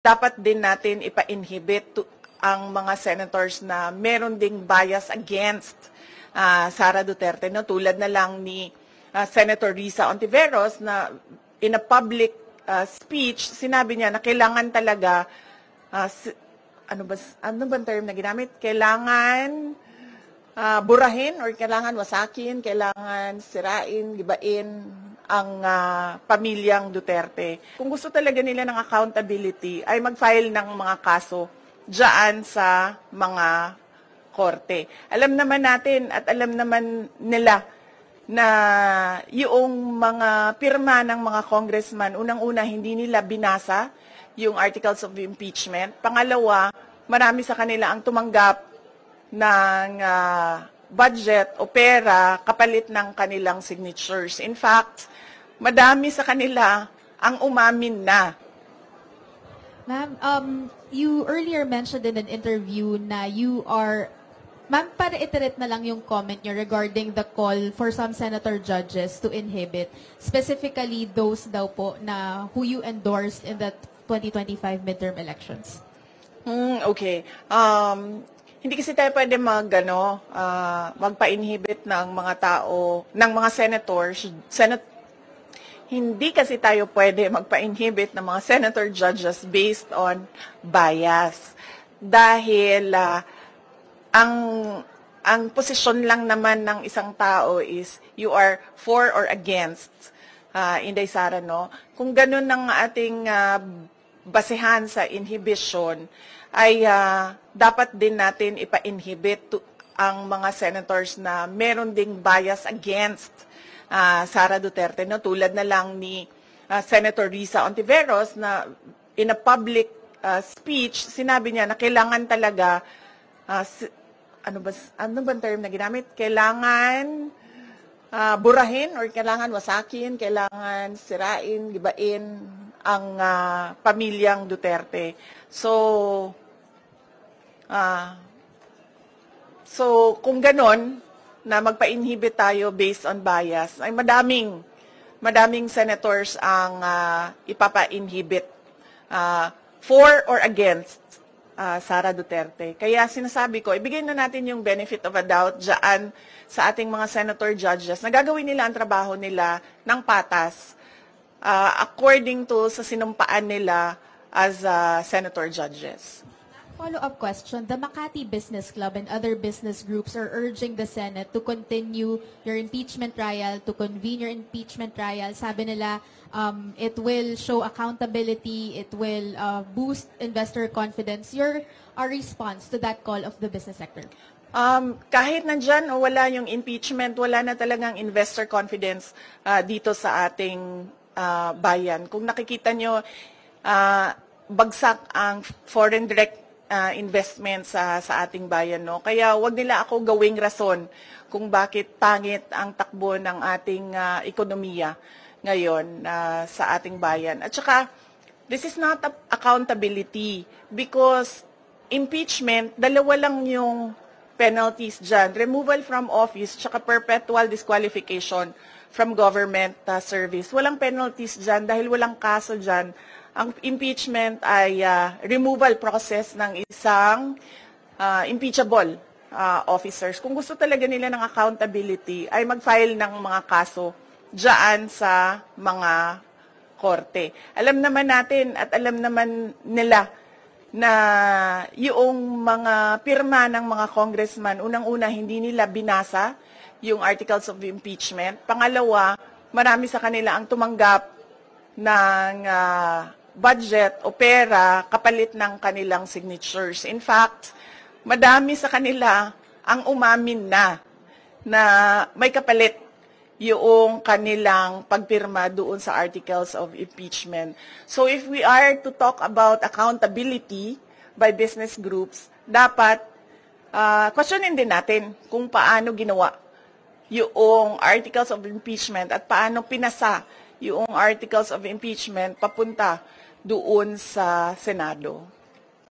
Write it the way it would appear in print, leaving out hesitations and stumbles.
dapat din natin ipa-inhibit ang mga senators na meron ding bias against Sara Duterte, no? Tulad na lang ni Senator Risa Ontiveros na in a public speech, sinabi niya na kailangan talaga, ano ba term na ginamit? Kailangan burahin or kailangan wasakin, kailangan sirain, gibain ang pamilyang Duterte. Kung gusto talaga nila ng accountability, ay mag-file ng mga kaso diyan sa mga korte. Alam naman natin at alam naman nila na yung mga pirma ng mga congressman, unang-una hindi nila binasa yung articles of impeachment. Pangalawa, marami sa kanila ang tumanggap ng budget o pera kapalit ng kanilang signatures. In fact, madami sa kanila ang umamin na. Ma'am, you earlier mentioned in an interview na you are, ma'am, para iterate na lang yung comment nyo regarding the call for some senator judges to inhibit, specifically those daw po na who you endorsed in the 2025 midterm elections. Okay. Hindi kasi tayo pwede magpa-inhibit ng mga tao, ng mga senators, hindi kasi tayo pwede magpa-inhibit ng mga senator judges based on bias. Dahil ang posisyon lang naman ng isang tao is you are for or against Inday Sara, no? Kung ganun ang ating basehan sa inhibition, ay dapat din natin ipa-inhibit ang mga senators na meron ding bias against Sara Duterte, no? Tulad na lang ni Senator Risa Ontiveros na in a public speech, sinabi niya na kailangan talaga, ano ba term na ginamit? Kailangan burahin or kailangan wasakin, kailangan sirain, gibain ang pamilyang Duterte. So kung ganon, na magpa-inhibit tayo based on bias, ay madaming senators ang ipapa-inhibit for or against Sara Duterte. Kaya sinasabi ko, ibigay na natin yung benefit of a doubt dyan sa ating mga senator judges na gagawin nila ang trabaho nila ng patas according to sa sinumpaan nila as senator judges. Follow-up question, the Makati Business Club and other business groups are urging the Senate to continue your impeachment trial, to convene your impeachment trial. Sabi nila, it will show accountability, it will boost investor confidence. Your response to that call of the business sector? Kahit nandyan o wala yung impeachment, wala na talagang investor confidence dito sa ating bayan. Kung nakikita nyo, bagsak ang foreign direct investment sa ating bayan, no? Kaya wag nila ako gawing rason kung bakit pangit ang takbo ng ating ekonomiya ngayon sa ating bayan. At saka, this is not accountability because impeachment, dalawa lang yung penalties dyan. Removal from office, tsaka perpetual disqualification from government service. Walang penalties dyan dahil walang kaso dyan. Ang impeachment ay removal process ng isang impeachable officers. Kung gusto talaga nila ng accountability, ay mag-file ng mga kaso diyan sa mga korte. Alam naman natin at alam naman nila na yung mga pirma ng mga congressman, unang-una hindi nila binasa yung articles of impeachment. Pangalawa, marami sa kanila ang tumanggap ng budget o pera kapalit ng kanilang signatures. In fact, madami sa kanila ang umamin na may kapalit yung kanilang pagpirma doon sa articles of impeachment. So if we are to talk about accountability by business groups, dapat questionin din natin kung paano ginawa yung articles of impeachment at paano pinasa yung articles of impeachment papunta doon sa Senado.